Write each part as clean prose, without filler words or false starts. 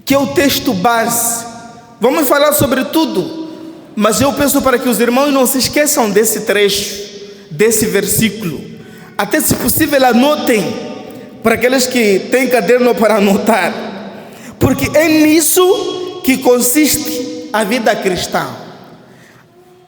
que é o texto base. Vamos falar sobre tudo, mas eu peço para que os irmãos não se esqueçam desse trecho, desse versículo. Até, se possível, anotem, para aqueles que têm caderno para anotar, porque é nisso que consiste a vida cristã.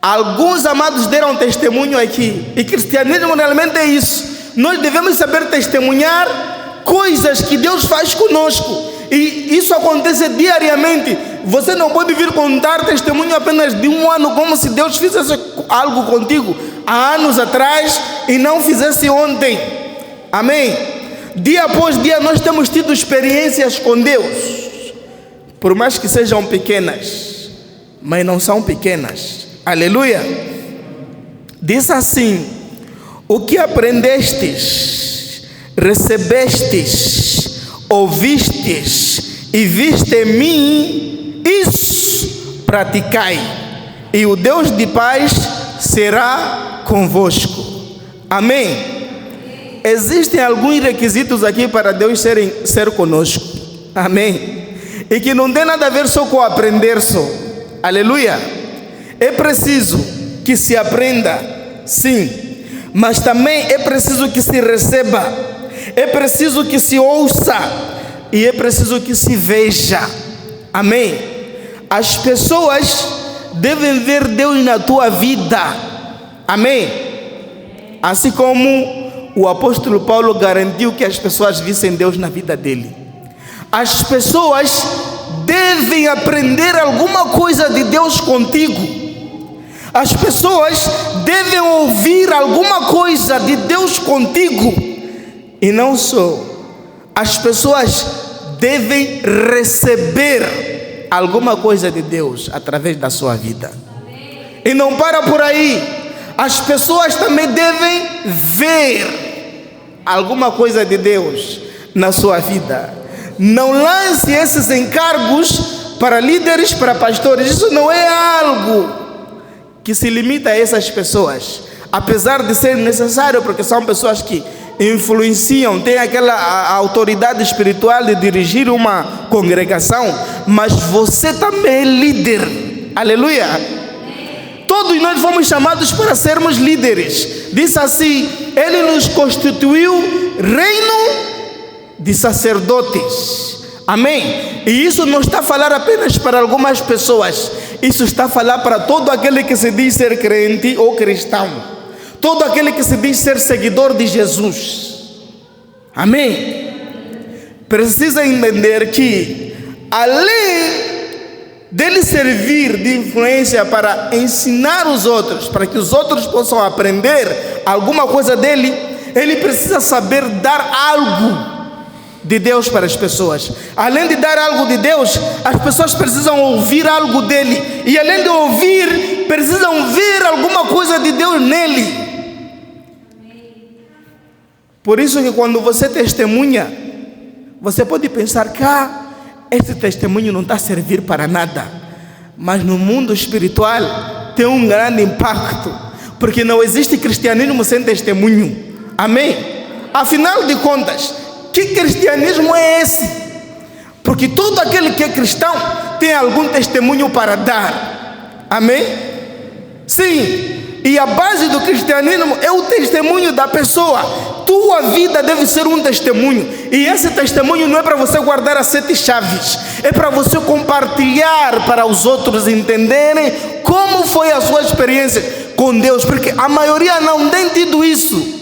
Alguns amados deram testemunho aqui, e cristianismo realmente é isso. Nós devemos saber testemunhar coisas que Deus faz conosco, e isso acontece diariamente. Você não pode vir contar testemunho apenas de um ano, como se Deus fizesse algo contigo há anos atrás e não fizesse ontem. Amém? Dia após dia nós temos tido experiências com Deus, por mais que sejam pequenas, mas não são pequenas. Aleluia. Diz assim: o que aprendestes, recebestes, ouvistes e viste em mim, isso praticai, e o Deus de paz será convosco. Amém? Existem alguns requisitos aqui para Deus ser conosco. Amém? E que não tem nada a ver só com aprender só. Aleluia. É preciso que se aprenda, sim, mas também é preciso que se receba, é preciso que se ouça e é preciso que se veja. Amém? As pessoas devem ver Deus na tua vida. Amém? Assim como o apóstolo Paulo garantiu que as pessoas vissem Deus na vida dele. As pessoas devem aprender alguma coisa de Deus contigo. As pessoas devem ouvir alguma coisa de Deus contigo. E não só, as pessoas devem receber alguma coisa de Deus através da sua vida. E não para por aí. As pessoas também devem ver alguma coisa de Deus na sua vida. Não lance esses encargos para líderes, para pastores. Isso não é algo que se limita a essas pessoas, apesar de ser necessário, porque são pessoas que influenciam, têm aquela autoridade espiritual de dirigir uma congregação, mas você também é líder. Aleluia. Todos nós fomos chamados para sermos líderes. Diz assim: Ele nos constituiu reino de sacerdotes. Amém? E isso não está a falar apenas para algumas pessoas. Isso está a falar para todo aquele que se diz ser crente ou cristão. Todo aquele que se diz ser seguidor de Jesus. Amém? Precisa entender que, além dele servir de influência para ensinar os outros, para que os outros possam aprender alguma coisa dele, ele precisa saber dar algo de Deus para as pessoas. Além de dar algo de Deus, as pessoas precisam ouvir algo dele. E além de ouvir, precisam ver alguma coisa de Deus nele. Por isso que quando você testemunha, você pode pensar que esse testemunho não está a servir para nada. Mas no mundo espiritual tem um grande impacto, porque não existe cristianismo sem testemunho. Amém? Afinal de contas, que cristianismo é esse? Porque todo aquele que é cristão tem algum testemunho para dar. Amém? Sim. E a base do cristianismo é o testemunho da pessoa. Tua vida deve ser um testemunho. E esse testemunho não é para você guardar as 7 chaves. É para você compartilhar para os outros entenderem como foi a sua experiência com Deus. Porque a maioria não tem tido isso.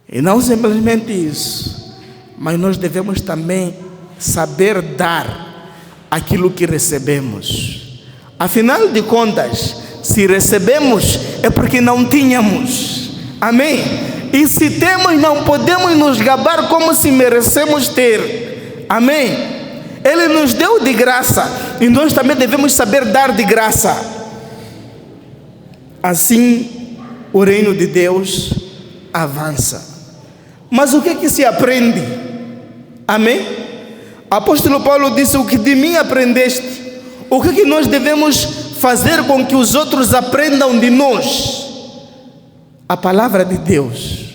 E não simplesmente isso, mas nós devemos também saber dar aquilo que recebemos. Afinal de contas, se recebemos é porque não tínhamos. Amém? E se temos, não podemos nos gabar como se merecemos ter. Amém? Ele nos deu de graça e nós também devemos saber dar de graça. Assim o reino de Deus avança. Mas o que é que se aprende? Amém? O apóstolo Paulo disse: o que de mim aprendeste? O que é que nós devemos fazer com que os outros aprendam de nós? A palavra de Deus,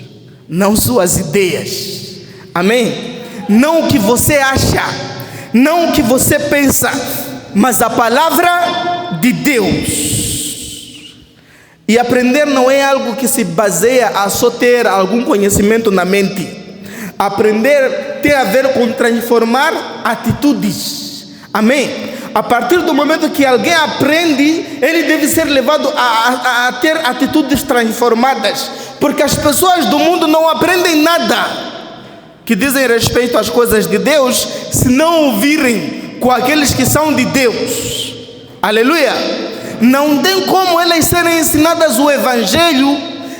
não suas ideias. Amém? não o que você acha, não o que você pensa, mas a palavra de Deus. E aprender não é algo que se baseia a só ter algum conhecimento na mente. Aprender tem a ver com transformar atitudes. Amém? A partir do momento que alguém aprende, ele deve ser levado a ter atitudes transformadas. Porque as pessoas do mundo não aprendem nada que dizem respeito às coisas de Deus, se não ouvirem com aqueles que são de Deus. Aleluia! Não tem como elas serem ensinadas o Evangelho,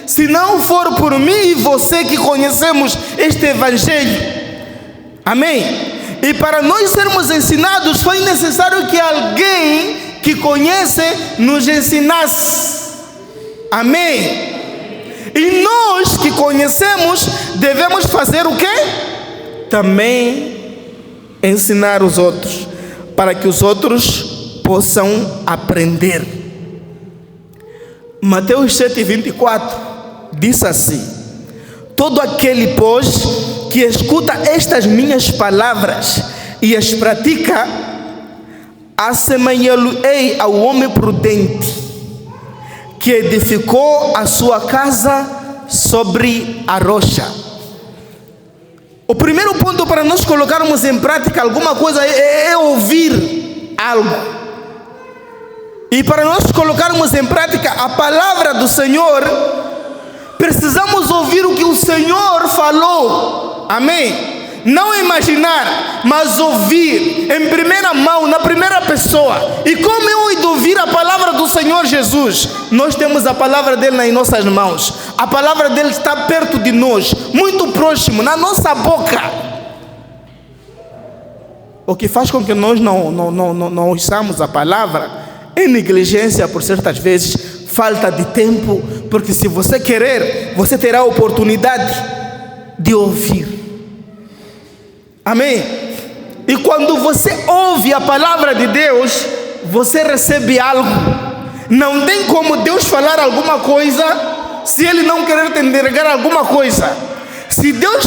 se não for por mim e você que conhecemos este Evangelho. Amém? E para nós sermos ensinados, foi necessário que alguém que conhece nos ensinasse. Amém? E nós que conhecemos, devemos fazer o quê? Também ensinar os outros, para que os outros possam aprender. Mateus 7:24 diz assim: todo aquele, pois, que escuta estas minhas palavras e as pratica, assemelhá-lo-ei ao homem prudente, que edificou a sua casa sobre a rocha. O primeiro ponto para nós colocarmos em prática alguma coisa é ouvir algo. E para nós colocarmos em prática a palavra do Senhor, precisamos ouvir o que o Senhor falou. Amém? Não imaginar, mas ouvir em primeira mão, na primeira pessoa. E como eu hei de ouvir a palavra do Senhor Jesus? Nós temos a palavra dele nas nossas mãos. A palavra dele está perto de nós, muito próximo, na nossa boca. O que faz com que nós não ouçamos a palavra é negligência, por certas vezes, falta de tempo, porque se você querer, você terá a oportunidade de ouvir. Amém? E quando você ouve a palavra de Deus, você recebe algo. Não tem como Deus falar alguma coisa se Ele não querer te entregar alguma coisa. Se Deus